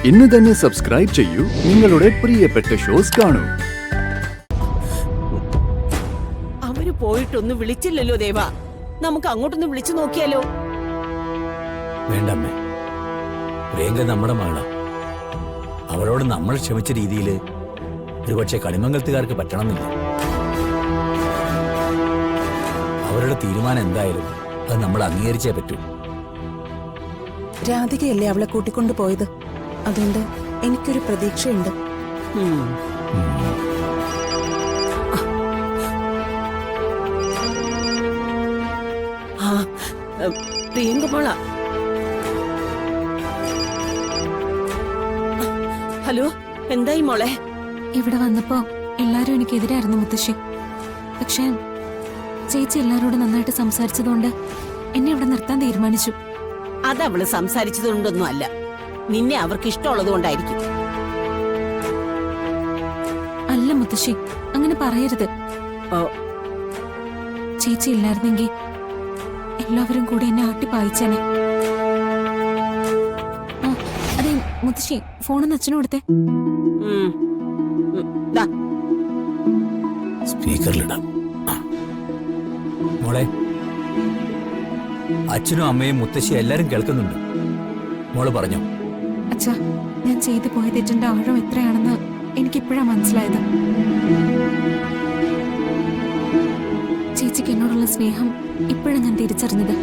ഇന്ന് തന്നെ സബ്സ്ക്രൈബ് ചെയ്യൂ, നിങ്ങളുടെ പ്രിയപ്പെട്ട ഷോസ് കാണൂ. അവര് പോയിട്ടൊന്നും വിളിച്ചില്ലല്ലോ ദേവ. നമുക്ക് അങ്ങോട്ടൊന്ന് വിളിച്ചു നോക്കിയാലോ? വേണ്ടമ്മേ, പ്രിയങ്ക നമ്മുടെ മകളാ. അവളോട് നമ്മൾ ക്ഷമിച്ച രീതിയിൽ ഒരുപക്ഷെ കണിമംഗലത്തുകാർക്ക് പറ്റണമെന്നില്ല. അവരുടെ തീരുമാനം എന്തായാലും അത് നമ്മൾ അംഗീകരിച്ചേ പറ്റൂ. രാധികയല്ലേ അവളെ കൂട്ടിക്കൊണ്ടു പോയത്. അതുകൊണ്ട് എനിക്കൊരു പ്രതീക്ഷയുണ്ട്. പ്രിയങ്ക മോള. ഹലോ, എന്തായി മോളെ? ഇവിടെ വന്നപ്പോ എല്ലാരും എനിക്കെതിരായിരുന്നു മുത്തശ്ശി. പക്ഷേ ചേച്ചി എല്ലാരോടും നന്നായിട്ട് സംസാരിച്ചതുകൊണ്ട് എന്നെ ഇവിടെ നിർത്താൻ തീരുമാനിച്ചു. അതവള് സംസാരിച്ചതുകൊണ്ടൊന്നും അല്ല, നിന്നെ അവർക്ക് ഇഷ്ടമുള്ളത് കൊണ്ടായിരിക്കും. അല്ല മുത്തശ്ശി, അങ്ങനെ പറയരുത്. ചേച്ചി ഇല്ലായിരുന്നെങ്കിൽ എല്ലാവരും കൂടി എന്നെ ആട്ടിപ്പായിച്ചേനെ. അതെ മുത്തശ്ശി, ഫോണൊന്ന് അച്ഛനും കൊടുത്തേ. സ്പീക്കറിലിടാം. മോളെ, അച്ഛനും അമ്മയും മുത്തശ്ശി എല്ലാരും കേൾക്കുന്നുണ്ട്. മോള് പറഞ്ഞോ. അച്ഛാ, ഞാൻ ചെയ്തു പോയ തെറ്റിന്റെ ആഴം എത്രയാണെന്ന് എനിക്കിപ്പോഴാ മനസ്സിലായത്. ചേച്ചിക്ക് എന്നോടുള്ള സ്നേഹം ഇപ്പോഴാണ് ഞാൻ തിരിച്ചറിഞ്ഞത്.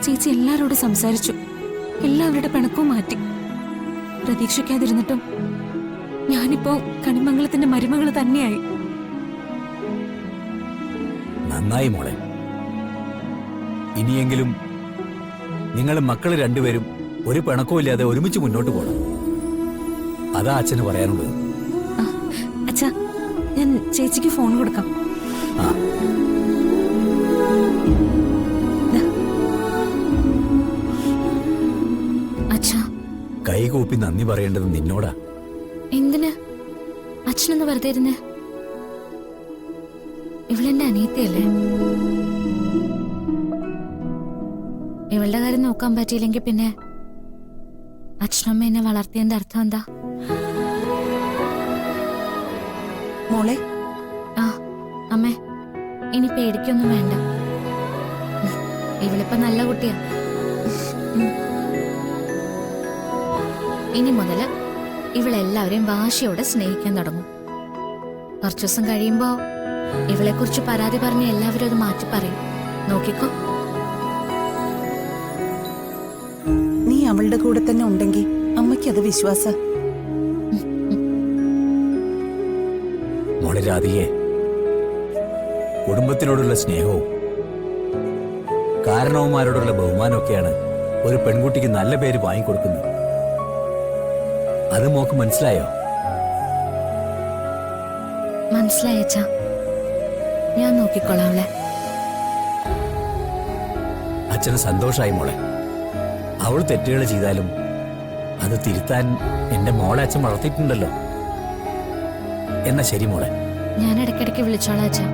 ചേച്ചി എല്ലാരോടും സംസാരിച്ചു, എല്ലാവരുടെ പിണക്കവും മാറ്റി. പ്രതീക്ഷിക്കാതിരുന്നിട്ടും ഞാനിപ്പോ കണിമംഗലത്തിന്റെ മരുമകള് തന്നെയായി. നന്നായി മോളെ. ഇനിയെങ്കിലും നിങ്ങൾ മക്കള് രണ്ടുപേരും ഒരു പിണക്കവും ഇല്ലാതെ ഒരുമിച്ച് മുന്നോട്ട് പോകണം. അതാ അച്ഛന് പറയാനുള്ളത്. അച്ഛാ, ഞാൻ ചേച്ചിക്ക് ഫോൺ കൊടുക്കാം. അച്ഛാ, കൈകൂപ്പി നന്ദി പറയേണ്ടത് നിന്നോടാ. എന്തിന് അച്ഛനൊന്ന് വെറുതെ ഇരുന്ന്? ഇവളെന്റെ അനിയത്തിയല്ലേ. ഇവളുടെ കാര്യം നോക്കാൻ പറ്റിയില്ലെങ്കിൽ പിന്നെ അച്ഛനമ്മ എന്നെ വളർത്തിയതിന്റെ അർത്ഥം എന്താ? മോളെ, അമ്മേ, ഇനി പേടിക്കൊന്നും വേണ്ട. ഇവളിപ്പോ നല്ല കുട്ടിയാ. ഇനി മുതല് ഇവളെല്ലാവരെയും വാശിയോടെ സ്നേഹിക്കാൻ തുടങ്ങും. കുറച്ചു ദിവസം കഴിയുമ്പോ ഇവളെ കുറിച്ച് പരാതി പറഞ്ഞ് എല്ലാവരും അത് മാറ്റി പറയും. നോക്കിക്കോ. നീ അവളുടെ കൂടെ തന്നെ ഉണ്ടെങ്കിൽ അമ്മയ്ക്കത് വിശ്വാസ. മോളെ രാധികയെ, കുടുംബത്തിനോടുള്ള സ്നേഹവും കാരണവന്മാരോടുള്ള ബഹുമാനമൊക്കെയാണ് ഒരു പെൺകുട്ടിക്ക് നല്ല പേര് വാങ്ങിക്കൊടുക്കുന്നത്. അത് മോക്ക് മനസ്സിലായോ? മനസ്സിലായി അച്ഛാ, ഞാൻ നോക്കിക്കോളാം അവളെ. അച്ഛന് സന്തോഷായി മോളെ. അവൾ തെറ്റുകൾ ചെയ്താലും അത് തിരുത്താൻ എന്റെ മോളെ അച്ഛൻ വളർത്തിയിട്ടുണ്ടല്ലോ. എന്നാ ശരി മോളെ, ഞാൻ ഇടയ്ക്കിടയ്ക്ക് വിളിച്ചോളാം അച്ഛാ.